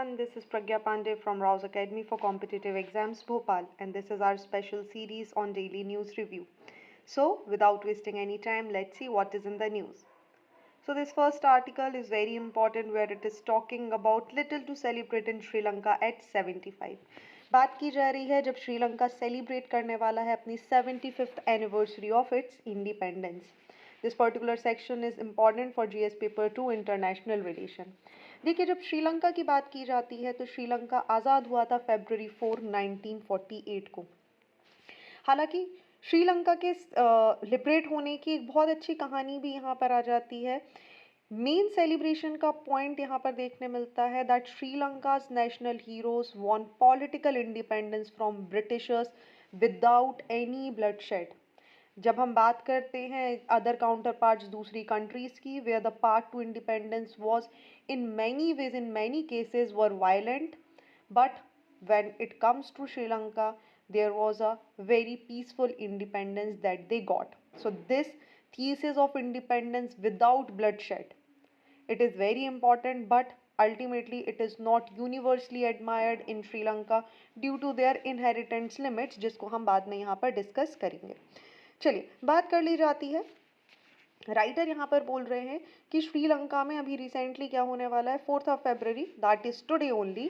everyone, this is Pragya Pandey from Rouse Academy for Competitive Exams Bhopal, and this is our special series on daily news review. So, without wasting any time, let's see what is in the news. So, this first article is very important where it is talking about little to celebrate in Sri Lanka at 75. बात की जा रही है जब Sri Lanka celebrate करने वाला है अपनी 75th anniversary of its independence. This particular section is important for GS paper 2 international relation. देखिए, जब श्रीलंका की बात की जाती है तो श्रीलंका आज़ाद हुआ था फरवरी 4 1948 को. हालांकि श्रीलंका के लिबरेट होने की एक बहुत अच्छी कहानी भी यहाँ पर आ जाती है. मेन सेलिब्रेशन का पॉइंट यहाँ पर देखने मिलता है that Sri Lanka's national heroes won political independence from Britishers without any bloodshed. जब हम बात करते हैं अदर काउंटर पार्ट्स दूसरी कंट्रीज की, where the part to independence was in many ways, in many cases, were violent, but when it comes to Sri Lanka, there was a very peaceful independence that they got. So, this thesis of independence without bloodshed, it is very important, but ultimately it is not universally admired in Sri Lanka due to their inheritance limits, जिसको हम बाद में यहाँ पर discuss करेंगे. चलिए बात कर ली जाती है. राइटर यहाँ पर बोल रहे हैं कि श्रीलंका में अभी रिसेंटली क्या होने वाला है, 4th of February, that is today only,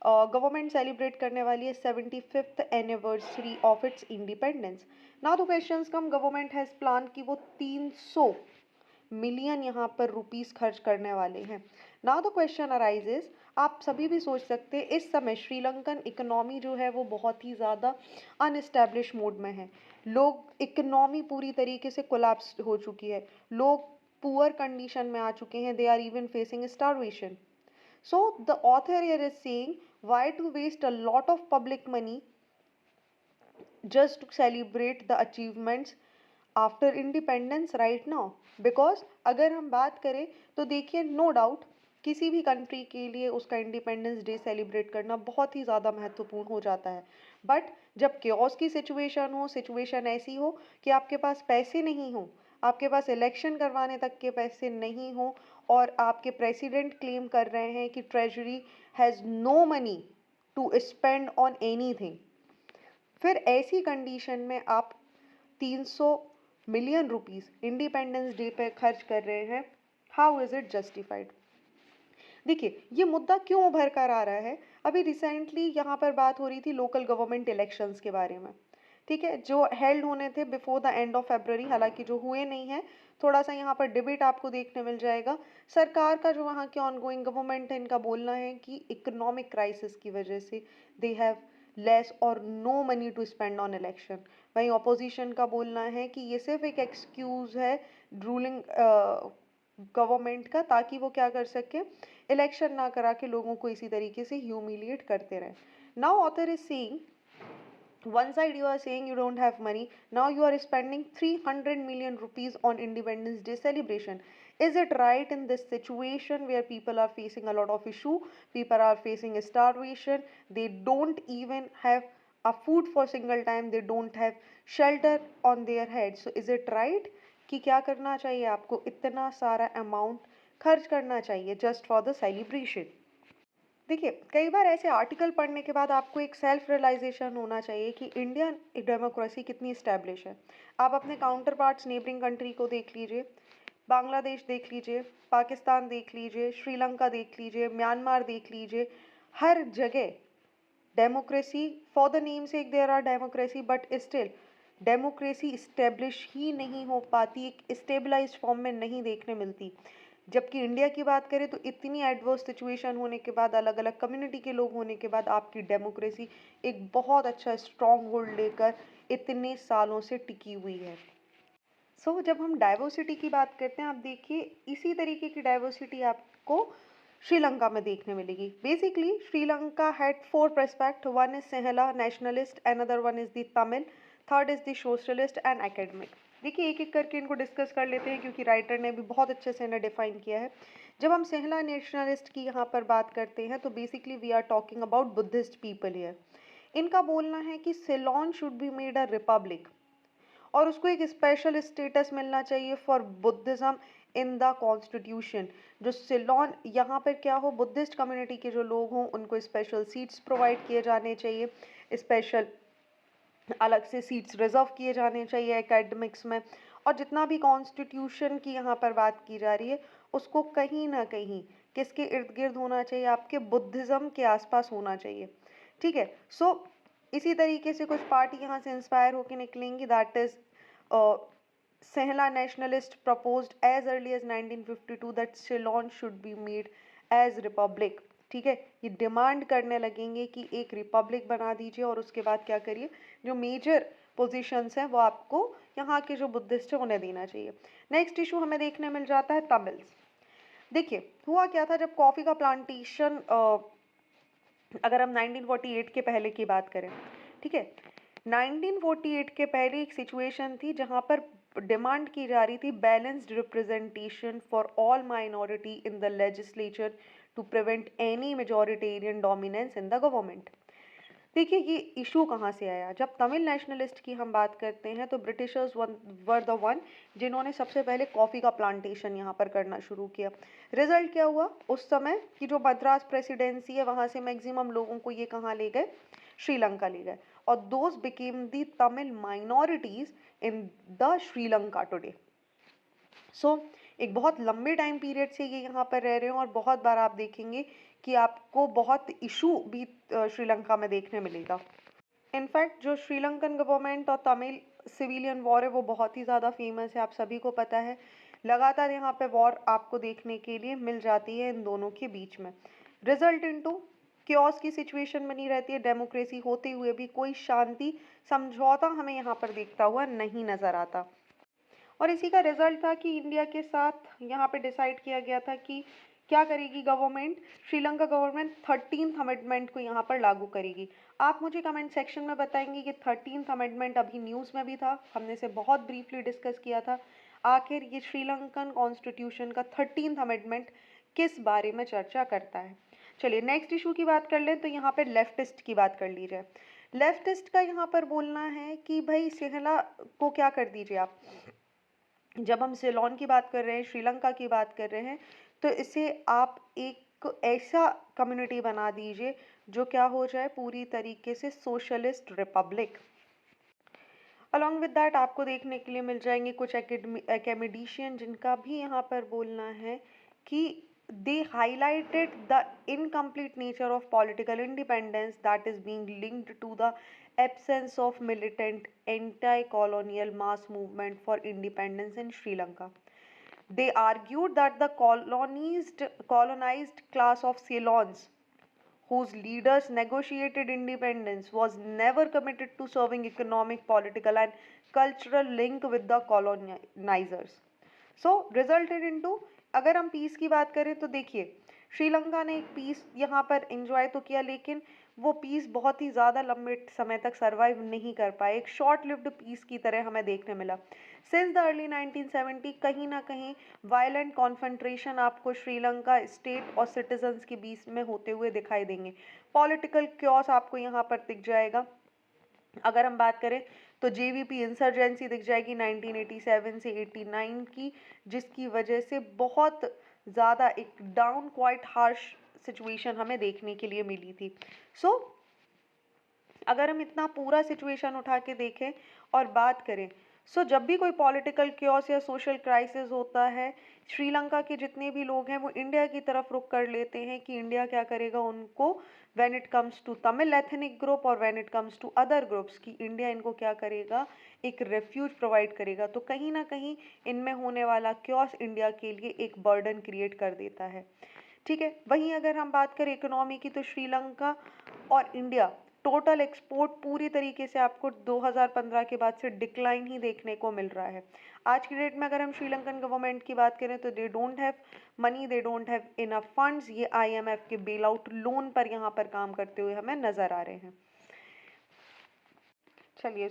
government celebrate करने वाली है 75th anniversary of its independence. Now the questions come, government has plan कि वो 300 मिलियन यहाँ पर रुपीस खर्च करने वाले हैं. नाउ द क्वेश्चन अराइजेस, आप सभी भी सोच सकते हैं इस समय श्रीलंकन इकोनॉमी जो है वो बहुत ही ज़्यादा अनएस्टैब्लिश मोड में है. लोग, इकोनॉमी पूरी तरीके से कोलैप्स हो चुकी है, लोग पुअर कंडीशन में आ चुके हैं, they are even facing starvation. So the author here is saying why to waste a lot of public money just to celebrate the achievements after independence right now. Because अगर हम बात करें तो देखिए, नो डाउट किसी भी country के लिए उसका इंडिपेंडेंस डे सेलिब्रेट करना बहुत ही ज़्यादा महत्वपूर्ण हो जाता है. बट जब केओस की सिचुएशन हो, सिचुएशन ऐसी हो कि आपके पास पैसे नहीं हो, आपके पास इलेक्शन करवाने तक के पैसे नहीं हो, और आपके प्रेसिडेंट क्लेम कर रहे हैं कि treasury has no money to spend on anything, फिर ऐसी कंडीशन में आप 300 मिलियन रुपीस इंडिपेंडेंस डे पे खर्च कर रहे हैं. How is it justified? देखिए, ये मुद्दा क्यों उभर कर आ रहा है. अभी रिसेंटली यहाँ पर बात हो रही थी लोकल गवर्नमेंट इलेक्शंस के बारे में, ठीक है, जो हेल्ड होने थे before the end of February, हालांकि जो हुए नहीं हैं. थोड़ा सा यहाँ पर डिबेट आपको देखने मिल जाएगा. सरकार का जो वहाँ की ऑनगोइंग गवर्नमेंट है, इनका बोलना है कि इकोनॉमिक क्राइसिस की वजह से दे हैव लेस और no money to spend on election. वहीं ऑपोजिशन का बोलना है कि ये सिर्फ एक एक्सक्यूज़ है रूलिंग गवर्नमेंट का, ताकि वो क्या कर सके, इलेक्शन ना करा के लोगों को इसी तरीके से ह्यूमिलिएट करते रहे. Now author is saying, one side you are saying you don't have money, now you are spending 300 million rupees on independence day celebration. Is it right in this situation where people are facing a lot of issue, people are facing starvation, they don't even have a food for single time, they don't have shelter on their head? So is it right कि क्या करना चाहिए, आपको इतना सारा amount खर्च करना चाहिए जस्ट फॉर द सेलिब्रेशन? देखिए, कई बार ऐसे आर्टिकल पढ़ने के बाद आपको एक सेल्फ रियलाइजेशन होना चाहिए कि इंडियन डेमोक्रेसी कितनी इस्टेब्लिश है. आप अपने काउंटर पार्ट्स नेबरिंग कंट्री को देख लीजिए, बांग्लादेश देख लीजिए, पाकिस्तान देख लीजिए, श्रीलंका देख लीजिए, म्यांमार देख लीजिए, हर जगह democracy, for the namesake there are democracy, but still democracy establish ही नहीं हो पाती, एक स्टेबलाइज्ड फॉर्म में नहीं देखने मिलती. जबकि इंडिया की बात करें तो इतनी एडवर्स सिचुएशन होने के बाद, अलग अलग कम्युनिटी के लोग होने के बाद, आपकी डेमोक्रेसी एक बहुत अच्छा स्ट्रॉन्ग होल्ड लेकर इतने सालों से टिकी हुई है. सो जब हम डाइवर्सिटी की बात करते हैं, आप देखिए इसी तरीके की डाइवर्सिटी आपको श्रीलंका में देखने मिलेगी. Basically Sri Lanka had 4 पर्सपेक्ट, one is Sinhala nationalist, another one is the Tamil, third is the socialist and academic. देखिए, एक एक करके इनको डिस्कस कर लेते हैं क्योंकि राइटर ने भी बहुत अच्छे से इन्हें डिफाइन किया है. जब हम सिंहला नेशनलिस्ट की यहाँ पर बात करते हैं तो basically we are talking about Buddhist people here. इनका बोलना है कि Ceylon should be made a republic और उसको एक स्पेशल स्टेटस मिलना चाहिए for Buddhism in the constitution. जो सिलोन यहाँ पर क्या हो, बुद्धिस्ट कम्युनिटी के जो लोग हों उनको स्पेशल सीट्स प्रोवाइड किए जाने चाहिए, स्पेशल अलग से सीट्स रिजर्व किए जाने चाहिए एकेडमिक्स में। और जितना भी कॉन्स्टिट्यूशन की यहाँ पर बात की जा रही है उसको कहीं ना कहीं किसके इर्द गिर्द होना चाहिए, आपके बुद्धिज़्म के आसपास होना चाहिए। ठीक है, सो इसी तरीके से कुछ पार्टी यहाँ से इंस्पायर होकर निकलेंगी, that is Sehla nationalist proposed as early as 1952 that Ceylon should be made as republic। ठीक है, ये डिमांड करने लगेंगे कि एक रिपब्लिक बना दीजिए और उसके बाद क्या करिए, जो मेजर पोजीशंस हैं वो आपको यहाँ के जो बुद्धिस्ट है उन्हें देना चाहिए। नेक्स्ट इशू हमें देखने मिल जाता है तमिल्स। देखिए हुआ क्या था, जब कॉफ़ी का प्लांटेशन अगर हम 1948 के पहले की बात करें, ठीक है, 1948 के पहले एक सिचुएशन थी जहां पर डिमांड की जा रही थी balanced representation for all minority in the legislature to prevent any majoritarian dominance in the government. देखिए ये इशू कहाँ से आया, जब तमिल नेशनलिस्ट की हम बात करते हैं तो ब्रिटिशर्स वर द वन जिन्होंने सबसे पहले कॉफ़ी का प्लांटेशन यहाँ पर करना शुरू किया। रिजल्ट क्या हुआ, उस समय की जो मद्रास प्रेसिडेंसी है वहाँ से मैक्सिमम लोगों को ये कहाँ ले गए, श्रीलंका ले गए, और those became the Tamil minorities in the Sri Lanka today. So एक बहुत लंबे टाइम पीरियड से ये यहाँ पर रह रहे हैं और बहुत बार आप देखेंगे कि आपको बहुत इशू भी श्रीलंका में देखने मिलेगा। इनफैक्ट जो श्रीलंकन गवर्नमेंट और तमिल सिविलियन वॉर है वो बहुत ही ज़्यादा फेमस है, आप सभी को पता है। लगातार यहाँ पे वॉर आपको देखने के लिए मिल जाती है इन दोनों के बीच में। रिजल्ट इनटू क्योस की सिचुएशन बनी रहती है, डेमोक्रेसी होते हुए भी कोई शांति समझौता हमें यहाँ पर देखता हुआ नहीं नज़र आता। और इसी का रिजल्ट था कि इंडिया के साथ यहाँ पे डिसाइड किया गया था कि क्या करेगी government, Sri Lanka government 13th amendment को यहाँ पर लागू करेगी। आप मुझे कमेंट सेक्शन में बताएंगे कि 13th अमेंडमेंट अभी न्यूज़ में भी था, हमने इसे बहुत ब्रीफली डिस्कस किया था। आखिर ये श्रीलंकन कॉन्स्टिट्यूशन का 13th अमेंडमेंट किस बारे में चर्चा करता है। चलिए नेक्स्ट इशू की बात कर लें तो यहाँ पर लेफ्टिस्ट की बात कर ली जाए। लेफ्टिस्ट का यहाँ पर बोलना है कि भाई सेहला को क्या कर दीजिए आप, जब हम सिलोन की बात कर रहे हैं, श्रीलंका की बात कर रहे हैं, तो इसे आप एक ऐसा कम्युनिटी बना दीजिए जो क्या हो जाए, पूरी तरीके से socialist Republic. Along with that आपको देखने के लिए मिल जाएंगे कुछ एकेडमिशियन जिनका भी यहाँ पर बोलना है कि they highlighted the incomplete nature of political independence that is being linked to the absence of militant anti-colonial mass movement for independence in Sri Lanka. They argued that the colonized class of Ceylons, whose leaders negotiated independence, was never committed to serving economic, political, and cultural link with the colonizers. So resulted into, अगर हम piece की बात करें तो देखिए श्रीलंका ने एक piece यहाँ पर एंजॉय तो किया, लेकिन वो पीस बहुत ही ज़्यादा लंबे समय तक सरवाइव नहीं कर पाए, एक शॉर्ट लिव्ड पीस की तरह हमें देखने मिला। सिंस द अर्ली 1970 कहीं ना कहीं वायलेंट कॉन्फ्रंट्रेशन आपको श्रीलंका स्टेट और सिटीजन्स के बीच में होते हुए दिखाई देंगे, पॉलिटिकल क्योस आपको यहाँ पर दिख जाएगा। अगर हम बात करें तो जेवीपी इंसर्जेंसी दिख जाएगी 1987 से 89 की, जिसकी वजह से बहुत ज़्यादा एक डाउन क्वाइट हार्श सिचुएशन हमें देखने के लिए मिली थी। सो अगर हम इतना पूरा सिचुएशन उठा के देखें और बात करें, जब भी कोई पॉलिटिकल क्योस या सोशल क्राइसिस होता है, श्रीलंका के जितने भी लोग हैं वो इंडिया की तरफ रुख कर लेते हैं कि इंडिया क्या करेगा उनको, when it comes to Tamil ethnic group और when it comes to other groups, की इंडिया इनको क्या करेगा, एक रेफ्यूज प्रोवाइड करेगा। तो कहीं ना कहीं इनमें होने वाला क्योस इंडिया के लिए एक बर्डन क्रिएट कर देता है। ठीक है, वहीं अगर हम बात करें इकोनॉमी की तो श्रीलंका और इंडिया टोटल एक्सपोर्ट पूरी तरीके से आपको 2015 के बाद से डिक्लाइन ही देखने को मिल रहा है। आज की डेट में अगर हम श्रीलंकन गवर्नमेंट की बात करें तो they don't have money, they don't have enough funds, ये आईएमएफ के बेल आउट लोन पर यहाँ पर काम करते हुए हमें नजर आ रहे हैं। चलिए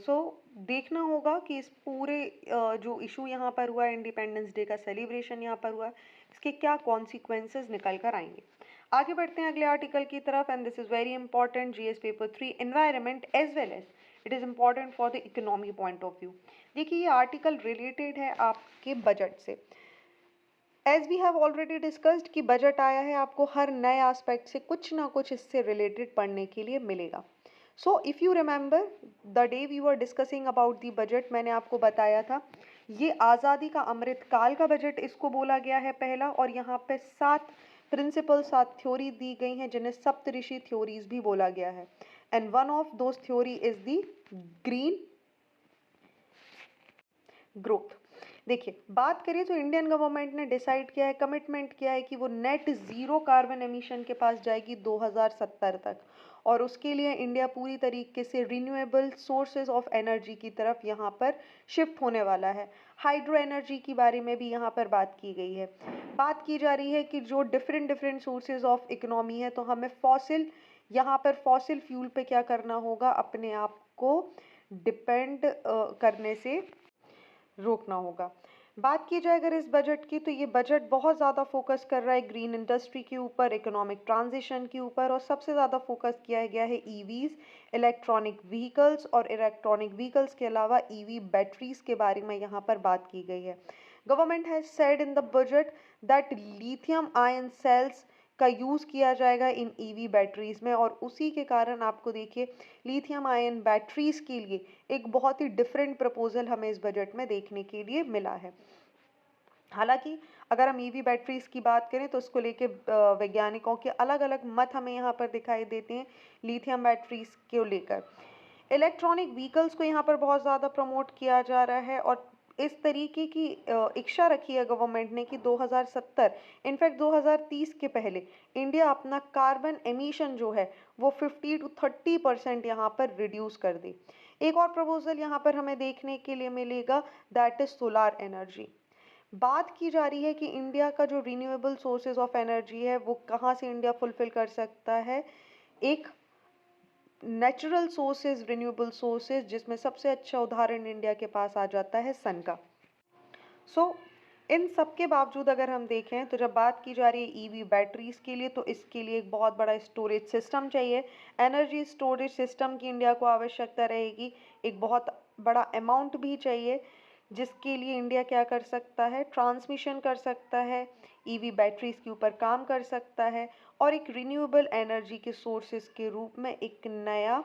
देखना होगा कि इस पूरे जो इशू यहाँ पर हुआ, इंडिपेंडेंस डे का सेलिब्रेशन यहाँ पर हुआ, इसके क्या कॉन्सिक्वेंसेज निकल कर आएंगे। आगे बढ़ते हैं अगले आर्टिकल की तरफ, and this is very important, GS paper 3 environment as well as it is important for the economy point of view. देखिए ये आर्टिकल रिलेटेड है आपके बजट से। As we have already discussed कि बजट आया है, आपको हर नए एस्पेक्ट से कुछ ना कुछ इससे रिलेटेड पढ़ने के लिए मिलेगा. So if you remember the day we were discussing about the budget, मैंने आपको बताया था ये आज़ादी का अमृत काल का बजट इसको बोला गया है पहला, और यहाँ पे 7 प्रिंसिपल 7 थ्योरी दी गई हैं जिन्हें सप्तऋषि थ्योरीज भी बोला गया है. And one of those theory is the green growth. देखिए, बात करें तो इंडियन गवर्नमेंट ने डिसाइड किया है, कमिटमेंट किया है कि वो नेट ज़ीरो कार्बन एमिशन के पास जाएगी 2070 तक, और उसके लिए इंडिया पूरी तरीके से रिन्यूएबल सोर्सेज ऑफ एनर्जी की तरफ यहाँ पर शिफ्ट होने वाला है. हाइड्रो एनर्जी के बारे में भी यहाँ पर बात की गई है. बात की जा रही है कि जो different different sources of economy है, तो हमें फॉसिल यहाँ पर फॉसिल फ्यूल पे क्या करना होगा, अपने आप को डिपेंड करने से रोकना होगा. बात की जाए अगर इस बजट की, तो ये बजट बहुत ज़्यादा फोकस कर रहा है ग्रीन इंडस्ट्री के ऊपर, इकोनॉमिक ट्रांजिशन के ऊपर, और सबसे ज़्यादा फोकस किया गया है ईवीज, इलेक्ट्रॉनिक व्हीकल्स, और इलेक्ट्रॉनिक व्हीकल्स के अलावा ईवी बैटरीज के बारे में यहाँ पर बात की गई है. Government has said in the budget that lithium ion cells का यूज़ किया जाएगा इन ईवी बैटरीज में, और उसी के कारण आपको देखिए लिथियम आयन बैटरीज के लिए एक बहुत ही डिफरेंट प्रपोजल हमें इस बजट में देखने के लिए मिला है. हालांकि अगर हम ईवी बैटरीज की बात करें तो उसको लेके वैज्ञानिकों के अलग अलग मत हमें यहाँ पर दिखाई देते हैं लिथियम बैटरीज को लेकर. इलेक्ट्रॉनिक व्हीकल्स को यहाँ पर बहुत ज़्यादा प्रमोट किया जा रहा है, और इस तरीके की इच्छा रखी है गवर्नमेंट ने कि 2070 इनफैक्ट 2030 के पहले इंडिया अपना कार्बन एमिशन जो है वो 50 to 30% यहाँ पर रिड्यूस कर दे. एक और प्रपोजल यहाँ पर हमें देखने के लिए मिलेगा, दैट इज सोलार एनर्जी. बात की जा रही है कि इंडिया का जो रिन्यूएबल सोर्सेज ऑफ एनर्जी है वो कहाँ से इंडिया फुलफिल कर सकता है. एक नेचुरल सोर्सेज, रिन्यूएबल सोर्सेज, जिसमें सबसे अच्छा उदाहरण इंडिया के पास आ जाता है सन का. सो इन सब के बावजूद अगर हम देखें तो जब बात की जा रही है ईवी बैटरीज के लिए, तो इसके लिए एक बहुत बड़ा स्टोरेज सिस्टम चाहिए. एनर्जी स्टोरेज सिस्टम की इंडिया को आवश्यकता रहेगी. एक बहुत बड़ा अमाउंट भी चाहिए, जिसके लिए इंडिया क्या कर सकता है, ट्रांसमिशन कर सकता है, ईवी बैटरीज के ऊपर काम कर सकता है, और एक रिन्यूएबल एनर्जी के सोर्सेज के रूप में एक नया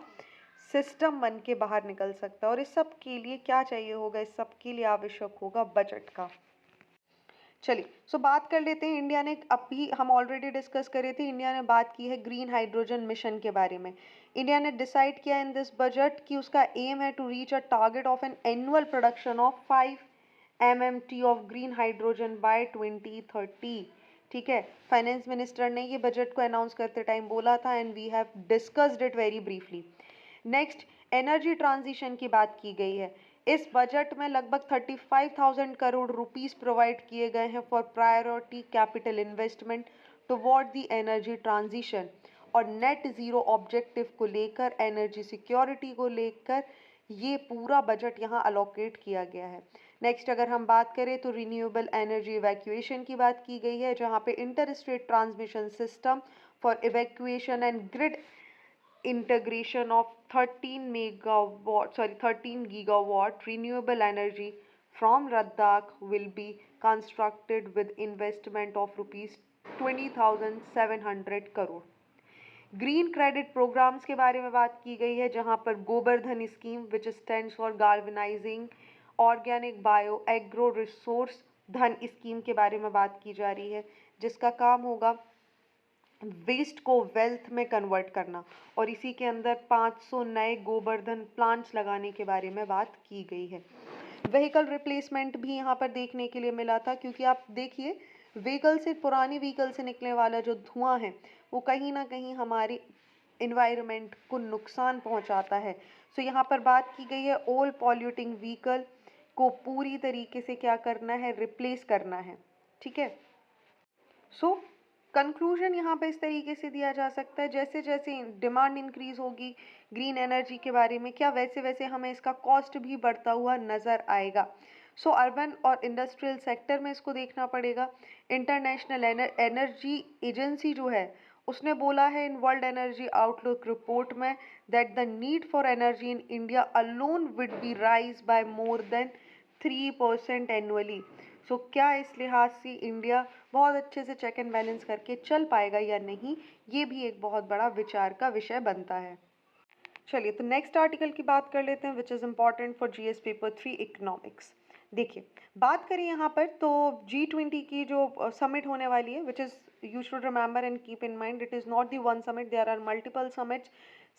सिस्टम बन के बाहर निकल सकता है. और इस सब के लिए क्या चाहिए होगा, इस सब के लिए आवश्यक होगा बजट का. चलिए, सो बात कर लेते हैं. इंडिया ने अभी हम ऑलरेडी डिस्कस करे थे, इंडिया ने बात की है ग्रीन हाइड्रोजन मिशन के बारे में. इंडिया ने डिसाइड किया इन दिस बजट कि उसका एम है to reach a target of an annual production of 5 MMT of green hydrogen by 2030. ठीक है, फाइनेंस मिनिस्टर ने ये बजट को अनाउंस करते टाइम बोला था, and we have discussed it very briefly. Next, energy transition की बात की गई है. इस बजट में लगभग 35,000 करोड़ रुपीस प्रोवाइड किए गए हैं for priority capital investment toward the energy transition, और नेट ज़ीरो ऑब्जेक्टिव को लेकर, एनर्जी सिक्योरिटी को लेकर ये पूरा बजट यहाँ अलोकेट किया गया है. नेक्स्ट, अगर हम बात करें तो रिन्यूएबल एनर्जी इवैक्यूएशन की बात की गई है, जहाँ पे inter state transmission system for evacuation and grid integration of 13 gigawatt renewable energy from Ladakh will be constructed with investment of rupees 20,700 crore. Green credit programmes के बारे में बात की गई है, जहां पर Gobardhan scheme which stands for galvanising organic bio agro resource Dhan scheme के बारे में बात की जा रही है, जिसका काम होगा वेस्ट को वेल्थ में कन्वर्ट करना, और इसी के अंदर 500 नए गोबर्धन प्लांट्स लगाने के बारे में बात की गई है. व्हीकल रिप्लेसमेंट भी यहाँ पर देखने के लिए मिला था, क्योंकि आप देखिए व्हीकल से, पुरानी व्हीकल से निकलने वाला जो धुआं है वो कहीं ना कहीं हमारी इन्वायरमेंट को नुकसान पहुँचाता है. सो यहाँ पर बात की गई है ऑल पॉल्यूटिंग व्हीकल को पूरी तरीके से क्या करना है, रिप्लेस करना है. ठीक है, सो कंक्लूजन यहाँ पे इस तरीके से दिया जा सकता है, जैसे जैसे डिमांड इंक्रीज होगी ग्रीन एनर्जी के बारे में, क्या वैसे वैसे हमें इसका कॉस्ट भी बढ़ता हुआ नज़र आएगा. सो अर्बन और इंडस्ट्रियल सेक्टर में इसको देखना पड़ेगा. इंटरनेशनल एनर्जी एजेंसी जो है उसने बोला है in world energy outlook report में that the need for energy in India alone will be rise by more than 3% annually. So क्या इस लिहाज से इंडिया बहुत अच्छे से चेक एंड बैलेंस करके चल पाएगा या नहीं, ये भी एक बहुत बड़ा विचार का विषय बनता है। चलिए तो नेक्स्ट आर्टिकल की बात कर लेते हैं, which is important for GS paper 3 economics. देखिए, बात करें यहाँ पर तो G20 की जो समिट होने वाली है, which is you should remember and keep in mind, it is not the one summit, there are multiple summits.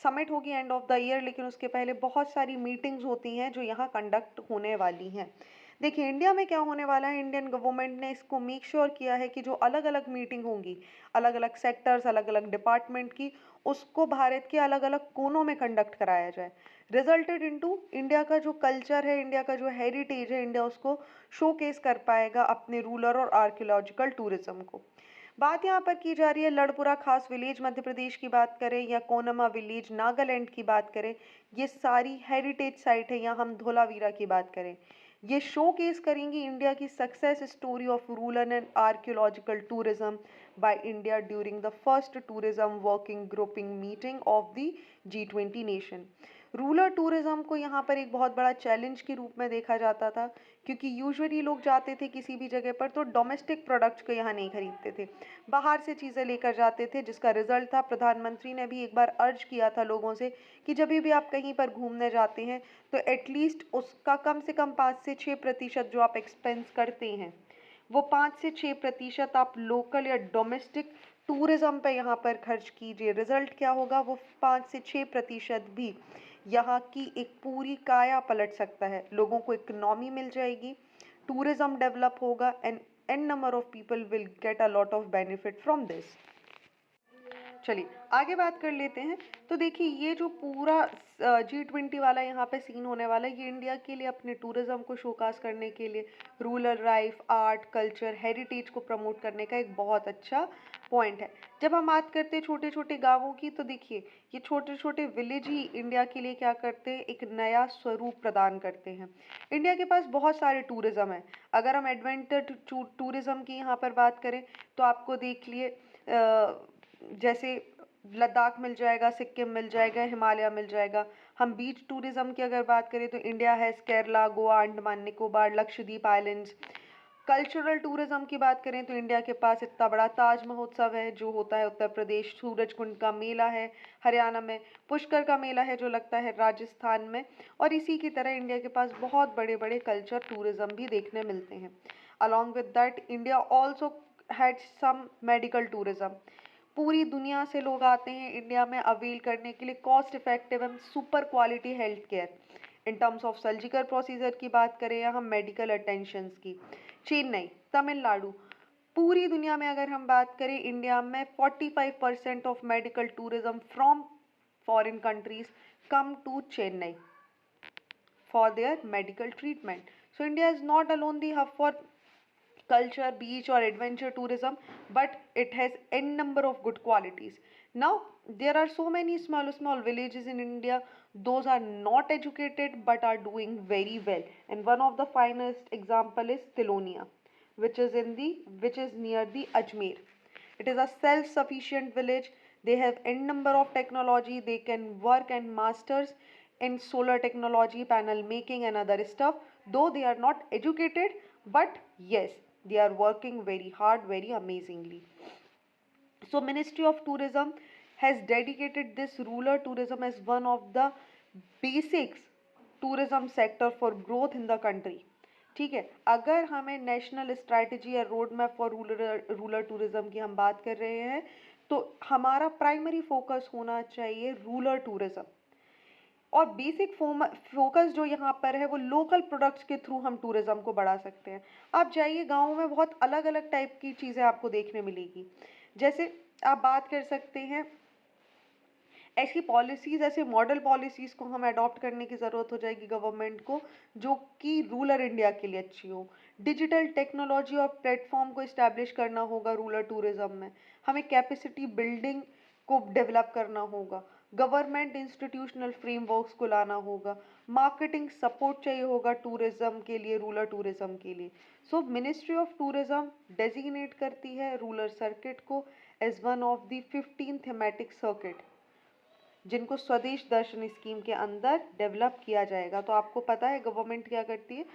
Summit होगी एंड ऑफ द ईयर, लेकिन उसके पहले बहुत सारी मीटिंग्स होती हैं जो यहाँ कंडक्ट होने वाली हैं। देखिए, इंडिया में क्या होने वाला है, इंडियन गवर्नमेंट ने इसको मेक श्योर किया है कि जो अलग अलग मीटिंग होंगी, अलग अलग सेक्टर्स, अलग अलग डिपार्टमेंट की, उसको भारत के अलग अलग कोनों में कंडक्ट कराया जाए। रिजल्टेड इनटू इंडिया का जो कल्चर है, इंडिया का जो हेरिटेज है, इंडिया उसको शोकेस कर पाएगा अपने रूरल और आर्कियोलॉजिकल टूरिज्म को। बात यहाँ पर की जा रही है लड़पुरा खास विलेज मध्य प्रदेश की बात करें या कोनमा विलेज नागालैंड की बात करें, ये सारी हेरिटेज साइट है, या हम धोलावीरा की बात करें, ये शोकेस करेंगी इंडिया की success story of rural and archaeological tourism by India during the first tourism working grouping meeting of the G20 nation. Rural tourism को यहाँ पर एक बहुत बड़ा चैलेंज के रूप में देखा जाता था, क्योंकि यूजुअली लोग जाते थे किसी भी जगह पर तो डोमेस्टिक प्रोडक्ट्स को यहाँ नहीं खरीदते थे, बाहर से चीज़ें लेकर जाते थे, जिसका रिजल्ट था प्रधानमंत्री ने भी एक बार अर्ज किया था लोगों से कि जब भी आप कहीं पर घूमने जाते हैं तो एटलीस्ट उसका कम से कम 5 से 6% जो आप एक्सपेंस करते हैं, वो 5 से 6% आप लोकल या डोमेस्टिक टूरिज्म पे यहाँ पर खर्च कीजिए। रिजल्ट क्या होगा, वो 5 से 6% भी यहाँ की एक पूरी काया पलट सकता है, लोगों को इकोनॉमी मिल जाएगी, टूरिज्म डेवलप होगा and an number of people will get a lot of benefit from this. चलिए आगे बात कर लेते हैं। तो देखिए, ये जो पूरा G20 वाला यहाँ पे सीन होने वाला है, ये इंडिया के लिए अपने टूरिज्म को शोकास करने के लिए, rural life, art, culture, heritage को प्रमोट करने का एक बहुत अच्छा पॉइंट है। जब हम बात करते हैं छोटे छोटे गांवों की, तो देखिए ये छोटे छोटे विलेज ही इंडिया के लिए क्या करते हैं, एक नया स्वरूप प्रदान करते हैं। इंडिया के पास बहुत सारे टूरिज्म है। अगर हम एडवेंचर टूरिज्म की यहाँ पर बात करें तो आपको देख लिए जैसे लद्दाख मिल जाएगा, सिक्किम मिल जाएगा, हिमालय मिल जाएगा। हम बीच टूरिज्म की अगर बात करें तो इंडिया है Kerala, Goa, Andaman Nicobar, Lakshadweep islands. Cultural tourism की बात करें तो इंडिया के पास इतना बड़ा ताज महोत्सव है जो होता है उत्तर प्रदेश, सूरज कुंड का मेला है हरियाणा में, पुष्कर का मेला है जो लगता है राजस्थान में, और इसी की तरह इंडिया के पास बहुत बड़े बड़े कल्चर टूरिज्म भी देखने मिलते हैं। Along with that India also had some medical tourism. पूरी दुनिया से लोग आते हैं इंडिया में अवेल करने के लिए cost effective and super quality health care. In terms of surgical procedure की बात करें या हम मेडिकल अटेंशंस की, चेन्नई, तमिलनाडु, पूरी दुनिया में अगर हम बात करें, इंडिया में 45% of medical tourism from foreign countries come to Chennai for their medical treatment. So India is not alone the hub for culture, beach or adventure tourism, but it has n number of good qualities. Now there are so many small villages in India, those are not educated but are doing very well, and one of the finest example is Tilonia, which is near the Ajmer. It is a self-sufficient village. They have n number of technology. They can work and masters in solar technology, panel making and other stuff. Though they are not educated, but yes, they are working very hard, very amazingly. So Ministry of Tourism has dedicated this rural tourism as one of the basics tourism sector for growth in the country. ठीक है, अगर हमें national strategy या road map for rural tourism की हम बात कर रहे हैं, तो हमारा प्राइमरी फोकस होना चाहिए रूरल टूरिज्म, और बेसिक फोकस जो यहाँ पर है वो लोकल प्रोडक्ट्स के थ्रू हम टूरिज्म को बढ़ा सकते हैं। आप जाइए गाँव में, बहुत अलग अलग टाइप की चीज़ें आपको देखने मिलेगी। जैसे आप बात कर सकते हैं, ऐसी पॉलिसीज़, ऐसे मॉडल पॉलिसीज़ को हम अडॉप्ट करने की ज़रूरत हो जाएगी गवर्नमेंट को, जो कि रूरल इंडिया के लिए अच्छी हो। डिजिटल टेक्नोलॉजी और प्लेटफॉर्म को इस्टेब्लिश करना होगा रूरल टूरिज्म में। हमें कैपेसिटी बिल्डिंग को डेवलप करना होगा, गवर्नमेंट इंस्टीट्यूशनल फ्रेमवर्क्स को लाना होगा, मार्केटिंग सपोर्ट चाहिए होगा टूरिज्म के लिए, रूरल टूरिज्म के लिए। So ministry of tourism designate करती है रूरल सर्किट को as one of the 15 thematic circuit, जिनको स्वदेश दर्शन स्कीम के अंदर डेवलप किया जाएगा। तो आपको पता है गवर्नमेंट क्या करती है,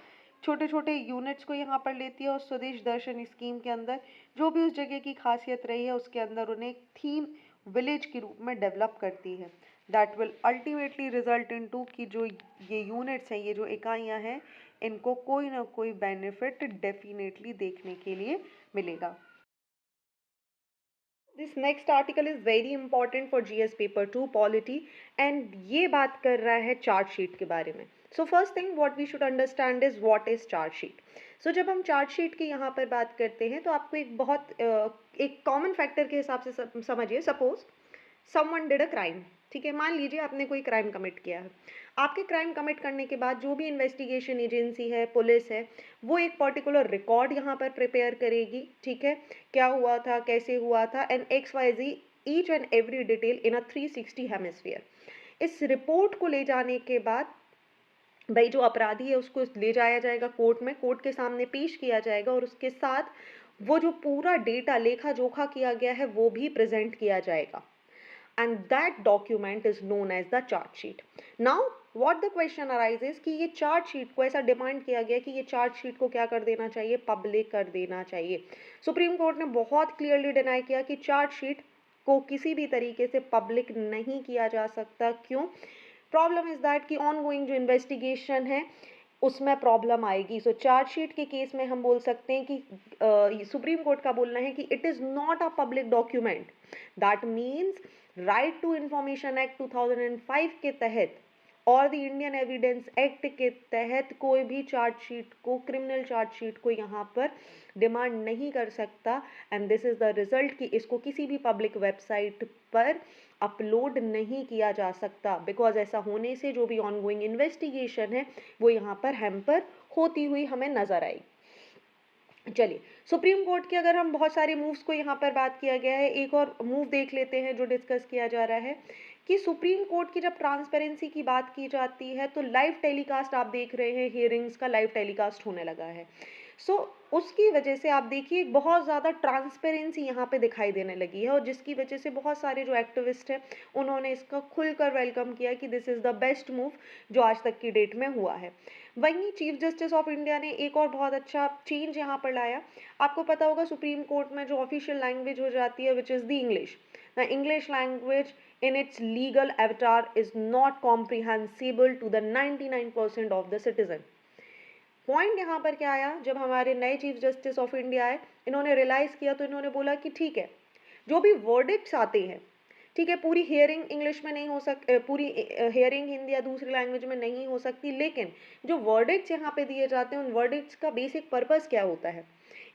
छोटे छोटे यूनिट्स को यहाँ पर लेती है और स्वदेश दर्शन स्कीम के अंदर जो भी उस जगह की खासियत रही है उसके अंदर उन्हें एक थीम विलेज के रूप में डेवलप करती है। That will ultimately result in to कि जो ये यूनिट्स हैं, ये जो इकाइयाँ हैं, इनको कोई ना कोई बेनिफिट डेफिनेटली देखने के लिए मिलेगा। This next article is very important for GS paper 2 polity and ये बात कर रहा है चार्ट शीट के बारे में। So first thing what we should understand is what is chart sheet. So जब हम चार्ट शीट की यहाँ पर बात करते हैं तो आपको एक बहुत एक कॉमन फैक्टर के हिसाब से समझिए। Suppose someone did a crime, ठीक है, मान लीजिए आपने कोई क्राइम कमिट किया है। आपके क्राइम कमिट करने के बाद जो भी इन्वेस्टिगेशन एजेंसी है, पुलिस है, वो एक पर्टिकुलर रिकॉर्ड यहाँ पर प्रिपेयर करेगी, ठीक है, क्या हुआ था, कैसे हुआ था, and X Y Z each and every detail in a 360 hemisphere. इस रिपोर्ट को ले जाने के बाद भाई जो अपराधी है उसको ले जाया जाएगा कोर्ट में, कोर्ट के सामने पेश किया जाएगा और उसके साथ वो जो पूरा डेटा लेखा जोखा किया गया है वो भी प्रेजेंट किया जाएगा, and that document is known as the chart sheet. Now what the question arises कि ये चार्ट शीट को ऐसा डिमांड किया गया कि ये चार्ट शीट को क्या कर देना चाहिए, पब्लिक कर देना चाहिए। सुप्रीम कोर्ट ने बहुत क्लियरली डिनाई किया कि चार्ट शीट को किसी भी तरीके से पब्लिक नहीं किया जा सकता। क्यों? प्रॉब्लम इज दैट कि ऑन गोइंग जो इन्वेस्टिगेशन है उसमें प्रॉब्लम आएगी। सो चार्ज शीट के केस में हम बोल सकते हैं कि सुप्रीम कोर्ट का बोलना है कि it is not a public document. That means right to information act 2005 के तहत और द इंडियन एविडेंस एक्ट के तहत कोई भी चार्जशीट को, क्रिमिनल चार्जशीट को यहाँ पर डिमांड नहीं कर सकता। And this is the result कि इसको किसी भी पब्लिक वेबसाइट पर अपलोड नहीं किया जा सकता, बिकॉज ऐसा होने से जो भी ऑनगोइंग इन्वेस्टिगेशन है वो यहाँ पर हैम्पर होती हुई हमें नजर आई। चलिए, सुप्रीम कोर्ट के अगर हम बहुत सारे मूव्स को यहाँ पर बात किया गया है, एक और मूव देख लेते हैं जो डिस्कस किया जा रहा है कि सुप्रीम कोर्ट की जब ट्रांसपेरेंसी की बात की जाती है तो लाइव टेलीकास्ट आप देख रहे हैं, हियरिंग्स का लाइव टेलीकास्ट होने लगा है। उसकी वजह से आप देखिए बहुत ज़्यादा ट्रांसपेरेंसी यहाँ पे दिखाई देने लगी है और जिसकी वजह से बहुत सारे जो एक्टिविस्ट हैं उन्होंने इसका खुलकर वेलकम किया कि this is the best move जो आज तक की डेट में हुआ है। वहीं चीफ जस्टिस ऑफ इंडिया ने एक और बहुत अच्छा चेंज यहाँ पर लाया। आपको पता होगा सुप्रीम कोर्ट में जो ऑफिशियल लैंग्वेज हो जाती है which is the English. The English language in its legal avatar is not comprehensible to the 99% of the citizen. Point यहाँ पर क्या आया, जब हमारे नए चीफ जस्टिस ऑफ इंडिया आए, इन्होंने रियलाइज किया तो इन्होंने बोला कि ठीक है, जो भी वर्डिक्ट्स आते हैं, ठीक है, पूरी हियरिंग इंग्लिश में नहीं हो पूरी हियरिंग हिंदी या दूसरी लैंग्वेज में नहीं हो सकती, लेकिन जो वर्डिक्ट्स यहाँ पे दिए जाते हैं उन वर्डिक्ट्स का बेसिक पर्पस क्या होता है?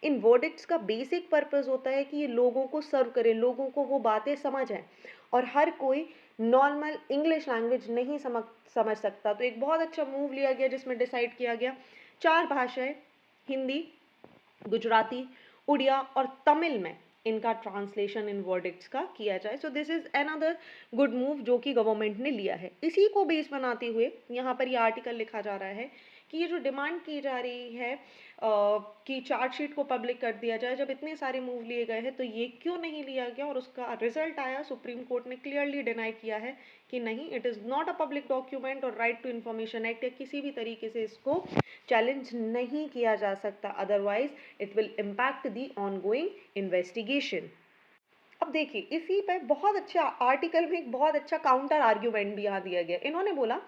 इन वर्डिक्ट्स का बेसिक पर्पस होता है कि ये लोगों को सर्व करें, लोगों को वो बातें समझ आए, और हर कोई नॉर्मल इंग्लिश लैंग्वेज नहीं समझ सकता। तो एक बहुत अच्छा मूव लिया गया जिसमें डिसाइड किया गया 4 भाषाएं, हिंदी, गुजराती, उड़िया और तमिल में इनका ट्रांसलेशन इन वर्डिक्ट्स का किया जाए। So this is another good move जो कि गवर्नमेंट ने लिया है। इसी को बेस बनाते हुए यहाँ पर ये आर्टिकल लिखा जा रहा है कि ये जो डिमांड की जा रही है कि चार्जशीट को पब्लिक कर दिया जाए, जब इतने सारे मूव लिए गए हैं तो ये क्यों नहीं लिया गया, और उसका रिजल्ट आया, सुप्रीम कोर्ट ने क्लियरली डिनाई किया है कि नहीं, it is not a public document और राइट टू इन्फॉर्मेशन एक्ट या किसी भी तरीके से इसको चैलेंज नहीं किया जा सकता, otherwise it will impact the ongoing investigation. अब देखिए, इसी पे बहुत अच्छा आर्टिकल में एक बहुत अच्छा काउंटर आर्ग्यूमेंट भी यहाँ दिया गया। इन्होंने बोला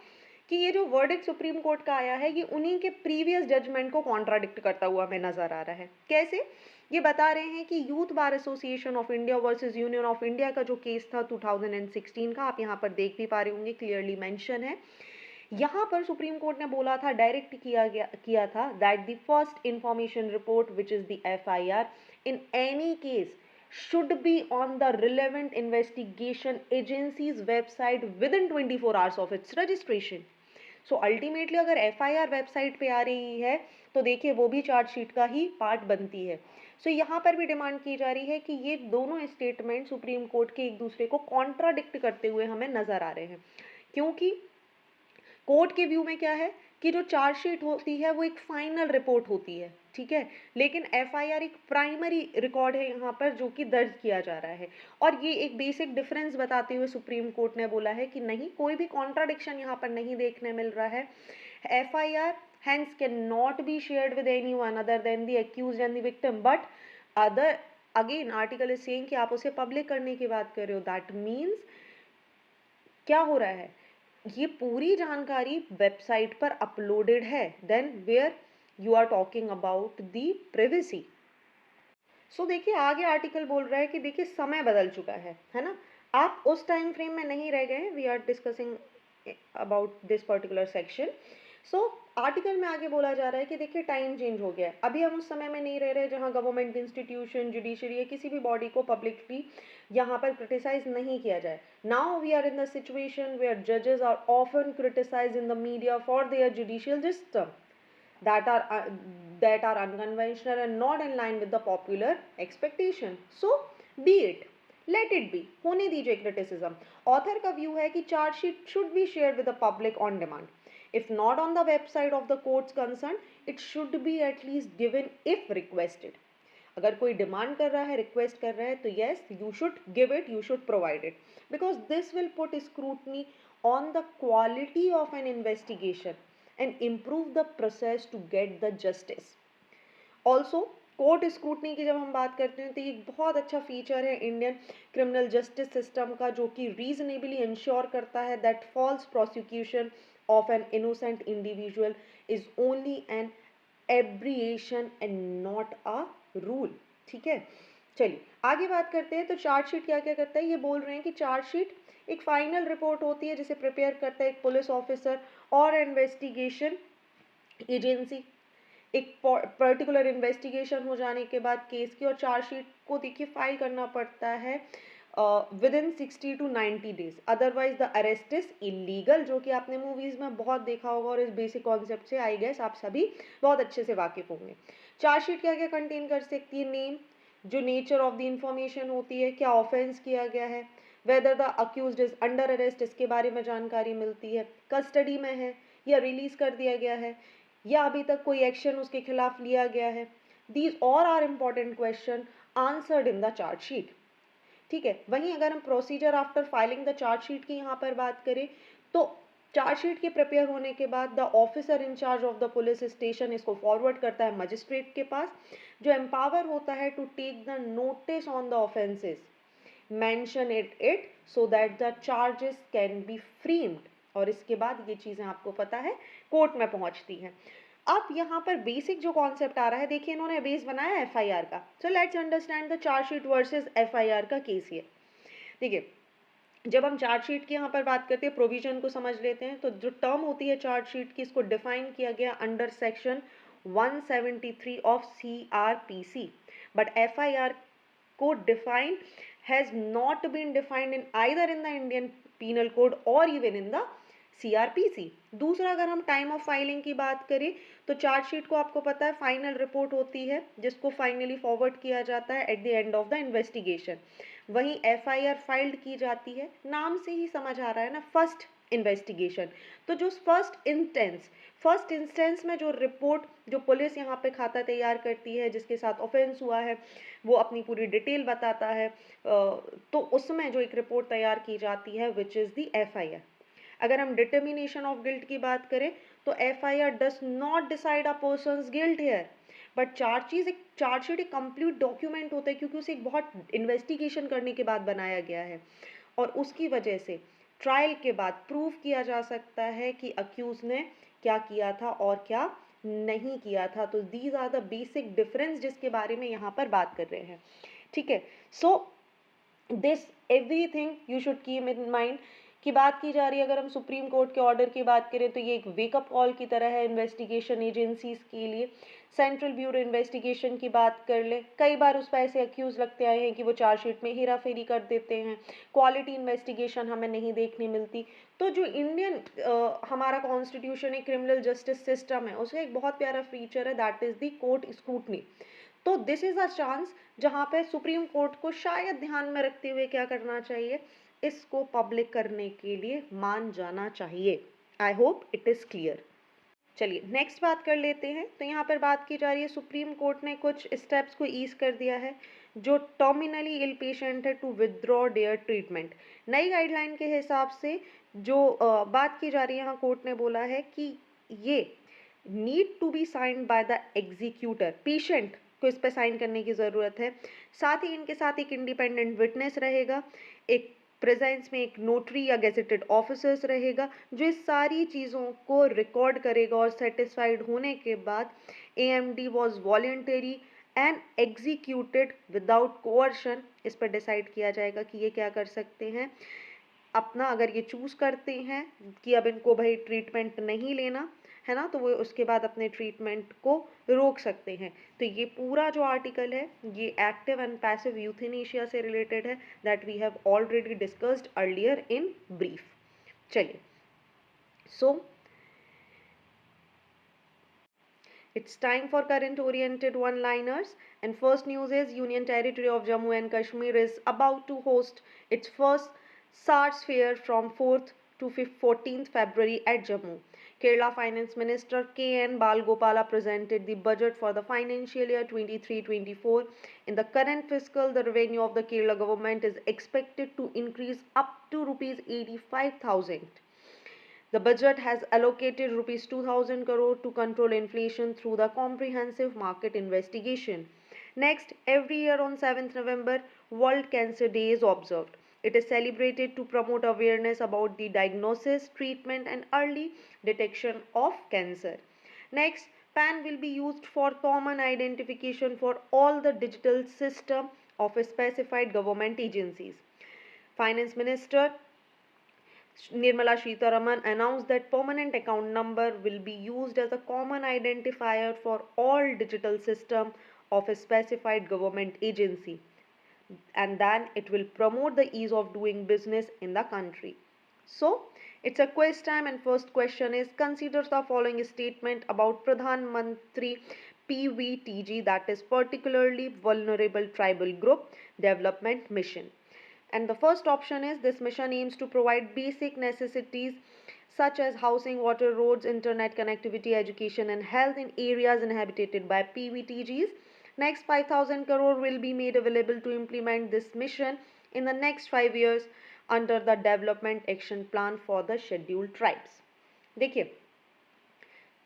कि ये जो वर्डिक्ट सुप्रीम कोर्ट का आया है ये उन्हीं के प्रीवियस जजमेंट को कॉन्ट्राडिक्ट करता हुआ हमें नजर आ रहा है। कैसे? ये बता रहे हैं कि youth bar association of India versus union of India का जो केस था 2016 का, आप यहाँ पर देख भी पा रहे होंगे, क्लियरली मेंशन है। यहाँ पर सुप्रीम कोर्ट ने बोला था, डायरेक्ट किया था that the first information report which is the FIR in any case should be on the relevant investigation agency's website within 24 hours of its registration. So ultimately अगर FIR website पे आ रही है तो देखिए वो भी चार्जशीट का ही पार्ट बनती है। सो यहाँ पर भी डिमांड की जा रही है कि ये दोनों स्टेटमेंट सुप्रीम कोर्ट के एक दूसरे को कॉन्ट्राडिक्ट करते हुए हमें नजर आ रहे हैं, क्योंकि कोर्ट के व्यू में क्या है कि जो चार्जशीट होती है वो एक फाइनल रिपोर्ट होती है, ठीक है, लेकिन एफआईआर एक प्राइमरी रिकॉर्ड है यहाँ पर जो कि दर्ज किया जा रहा है। और ये एक बेसिक डिफरेंस बताते हुए सुप्रीम कोर्ट ने बोला है कि नहीं, कोई भी कॉन्ट्राडिक्शन यहाँ पर नहीं देखने मिल रहा है। FIR hence cannot be shared with anyone other than the accused and the victim. But other again article is saying कि आप उसे public करने की बात कर रहे हो, that means क्या हो रहा है, ये पूरी जानकारी वेबसाइट पर अपलोडेड है, then where you are talking about the privacy. So देखिए आगे आर्टिकल बोल रहा है कि देखिए समय बदल चुका है ना, आप उस टाइम फ्रेम में नहीं रह गए. We are discussing about this particular section. So article में आगे बोला जा रहा है कि देखिए टाइम चेंज हो गया है, अभी हम उस समय में नहीं रह रहे जहां गवर्नमेंट इंस्टीट्यूशन, जुडिशरी या किसी भी बॉडी को पब्लिकली यहाँ पर क्रिटिसाइज नहीं किया जाए. Now we are in the situation where जजेस are often criticise in the media for their judicial system that are uh, that are unconventional and not in line with the popular expectation. So be it, let it be, होने दीजिए criticism. Author का view है कि charge sheet should be shared with the public on demand. If not on the website of the courts concerned, it should be at least given if requested. अगर कोई demand कर रहा है, request कर रहा है, तो yes, you should give it, you should provide it, because this will put scrutiny on the quality of an investigation and improve the process to get the justice. Also court scrutiny की जब हम बात करते हैं तो ये एक बहुत अच्छा फीचर है इंडियन क्रिमिनल जस्टिस सिस्टम का, जो कि रीजनेबली इंश्योर करता है that false prosecution of an innocent individual is only an aberration and not a rule. ठीक है, चलिए आगे बात करते हैं. तो चार्जशीट क्या क्या करता है, ये बोल रहे हैं कि चार्जशीट एक फाइनल रिपोर्ट होती है जिसे प्रिपेयर करता है एक पुलिस ऑफिसर और इन्वेस्टिगेशन एजेंसी. एक पर्टिकुलर इन्वेस्टिगेशन हो जाने के बाद केस की, और चार्जशीट को देखिए फाइल करना पड़ता है with in 60 to 90 days, otherwise the arrest is illegal, जो कि आपने मूवीज में बहुत देखा होगा और इस बेसिक कॉन्सेप्ट से आई गेस आप सभी बहुत अच्छे से वाकिफ होंगे. चार्जशीट क्या क्या कंटेन कर सकती है, नेम, जो नेचर ऑफ द इंफॉर्मेशन होती है, क्या ऑफेंस किया गया है, whether the accused is under arrest, इसके बारे में जानकारी मिलती है, कस्टडी में है या रिलीज कर दिया गया है, या अभी तक कोई एक्शन उसके खिलाफ लिया गया है. These all are important question answered in the chargesheet. ठीक है, वहीं अगर हम procedure after filing the chargesheet की यहाँ पर बात करें तो चार्जशीट के प्रिपेयर होने के बाद the officer in charge of the police station इसको फॉरवर्ड करता है मजिस्ट्रेट के पास, जो एम्पावर होता है to take the notice on the offences, mention it so that the charges can be framed. और इसके बाद ये चीज़ें आपको पता है कोर्ट में पहुंचती हैं. अब यहाँ पर बेसिक जो कॉन्सेप्ट आ रहा है, देखिए इन्होंने बेस बनाया एफआईआर का. So let's understand the chargesheet versus FIR का केस ये. देखिए जब हम चार्जशीट की यहाँ पर बात करते हैं, प्रोविजन को समझ लेते हैं. तो जो टर्म होती है चार्जशीट की, इसको डिफाइन किया गया under section 173 of CRPC, but FIR को define has not been defined in either in the Indian penal code और इवन इन द CRPC. दूसरा, अगर हम टाइम ऑफ फाइलिंग की बात करें तो चार्जशीट को आपको पता है फाइनल रिपोर्ट होती है जिसको फाइनली फॉरवर्ड किया जाता है at the end of the investigation. वहीं एफआईआर फाइल्ड की जाती है, नाम से ही समझ आ रहा है ना, फर्स्ट इन्वेस्टिगेशन. तो जो फर्स्ट इंस्टेंस में जो रिपोर्ट जो पुलिस यहाँ पे खाता तैयार करती है जिसके साथ ऑफेंस हुआ है, वो अपनी पूरी डिटेल बताता है, तो उसमें जो एक रिपोर्ट तैयार की जाती है विच इज़ दी एफआईआर. अगर हम डिटर्मिनेशन ऑफ गिल्ट की बात करें तो FIR does not decide a persons guilt here, but chargesheet एक कंप्लीट डॉक्यूमेंट होता है क्योंकि उसे एक बहुत इन्वेस्टिगेशन करने के बाद बनाया गया है, और उसकी वजह से ट्रायल के बाद प्रूव किया जा सकता है कि अक्यूज ने क्या किया था और क्या नहीं किया था. तो these are the basic difference जिसके बारे में यहाँ पर बात कर रहे हैं. ठीक है, so this everything you should keep in mind. की बात की जा रही है, अगर हम सुप्रीम कोर्ट के ऑर्डर की बात करें तो ये एक वेकअप कॉल की तरह है इन्वेस्टिगेशन एजेंसीज के लिए. सेंट्रल ब्यूरो इन्वेस्टिगेशन की बात कर ले, कई बार उस पर ऐसे अक्यूज लगते आए हैं कि वो चार्जशीट में हेरा फेरी कर देते हैं, क्वालिटी इन्वेस्टिगेशन हमें नहीं देखने मिलती. तो जो इंडियन हमारा कॉन्स्टिट्यूशन एक क्रिमिनल जस्टिस सिस्टम है, उसका एक बहुत प्यारा फीचर है that is the court scrutiny. तो दिस इज अ चांस जहाँ पे सुप्रीम कोर्ट को शायद ध्यान में रखते हुए क्या करना चाहिए, इसको पब्लिक करने के लिए मान जाना चाहिए. I hope it is clear. चलिए नेक्स्ट बात कर लेते हैं. तो यहाँ पर बात की जा रही है सुप्रीम कोर्ट ने कुछ स्टेप्स को ईज कर दिया है जो टर्मिनली इल पेशेंट है टू विदड्रॉ देयर ट्रीटमेंट. नई गाइडलाइन के हिसाब से जो बात की जा रही है, यहाँ कोर्ट ने बोला है कि ये need to be signed by the executor, patient को इस पर साइन करने की ज़रूरत है। साथ ही इनके साथ एक इंडिपेंडेंट विटनेस रहेगा, एक प्रेजेंस में एक नोटरी या गेजेटेड ऑफिसर्स रहेगा जो इस सारी चीज़ों को रिकॉर्ड करेगा और सेटिस्फाइड होने के बाद AMD was voluntary and executed without coercion, इस पर डिसाइड किया जाएगा कि ये क्या कर सकते हैं अपना, अगर ये चूज़ करते हैं कि अब इनको भाई ट्रीटमेंट नहीं लेना है ना, तो वो उसके बाद अपने ट्रीटमेंट को रोक सकते हैं। तो ये पूरा जो आर्टिकल है ये एक्टिव एंड पैसिव यूथेनेशिया से रिलेटेड है, that we have already discussed earlier in brief. चलिए, so it's time for current oriented one liners, and first news is Union Territory of Jammu and Kashmir is about to host its first SARS fair from 4th to 14th February at Jammu. Kerala Finance Minister KN Balgopala presented the budget for the financial year 23-24. In the current fiscal, the revenue of the Kerala government is expected to increase up to rupees 85,000. The budget has allocated rupees 2000 crore to control inflation through the comprehensive market investigation. Next, every year on 7th November, World Cancer Day is observed. It is celebrated to promote awareness about the diagnosis, treatment and early detection of cancer. Next, PAN will be used for common identification for all the digital system of specified government agencies. Finance Minister Nirmala Sitharaman announced that permanent account number will be used as a common identifier for all digital system of a specified government agency, and then it will promote the ease of doing business in the country. So, it's a quiz time, and first question is, consider the following statement about Pradhan Mantri PVTG, that is particularly vulnerable tribal group development mission. And the first option is, this mission aims to provide basic necessities such as housing, water, roads, internet connectivity, education and health in areas inhabited by PVTGs. Next, 5,000 crore will be made available to implement this mission in the next 5 years under the Development Action Plan for the Scheduled Tribes. देखिए,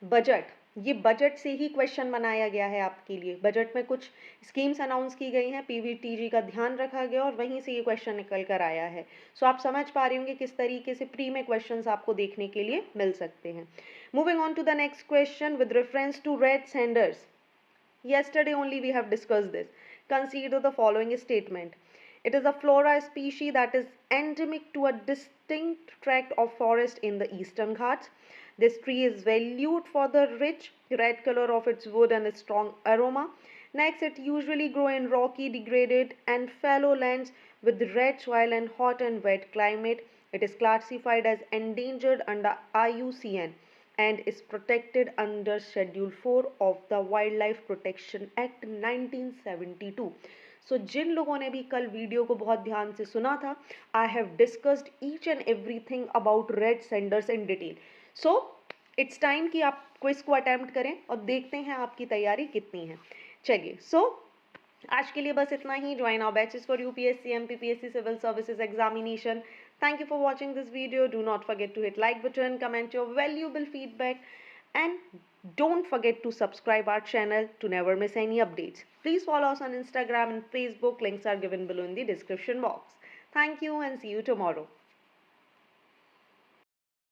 budget, ये budget से ही question बनाया गया है आपके लिए। Budget में कुछ स्कीम्स अनाउंस की गई हैं, PVTG का ध्यान रखा गया और वहीं से ये क्वेश्चन निकल कर आया है। सो आप समझ पा रहे होंगे किस तरीके से प्री में क्वेश्चंस आपको देखने के लिए मिल सकते हैं। Moving on to the next question with reference to red sanders, yesterday only we have discussed this. Consider the following statement. It is a flora species that is endemic to a distinct tract of forest in the eastern Ghats. This tree is valued for the rich red color of its wood and its strong aroma. Next, it usually grows in rocky, degraded and fallow lands with red soil and hot and wet climate. It is classified as endangered under IUCN and is protected under Schedule 4 of the Wildlife Protection Act 1972. So जिन लोगों ने भी कल video को बहुत ध्यान से सुना था, I have discussed each and everything about red senders in detail. So it's time कि आप क्विज को अटेम्प्ट करें और देखते हैं आपकी तैयारी कितनी है। चलिए, आज के लिए बस इतना ही। Join our batches for UPSC, MPPSC, Civil Services examination. Thank you for watching this video. Do not forget to hit like button, comment your valuable feedback, and don't forget to subscribe our channel to never miss any updates. Please follow us on Instagram and Facebook. Links are given below in the description box. Thank you and see you tomorrow.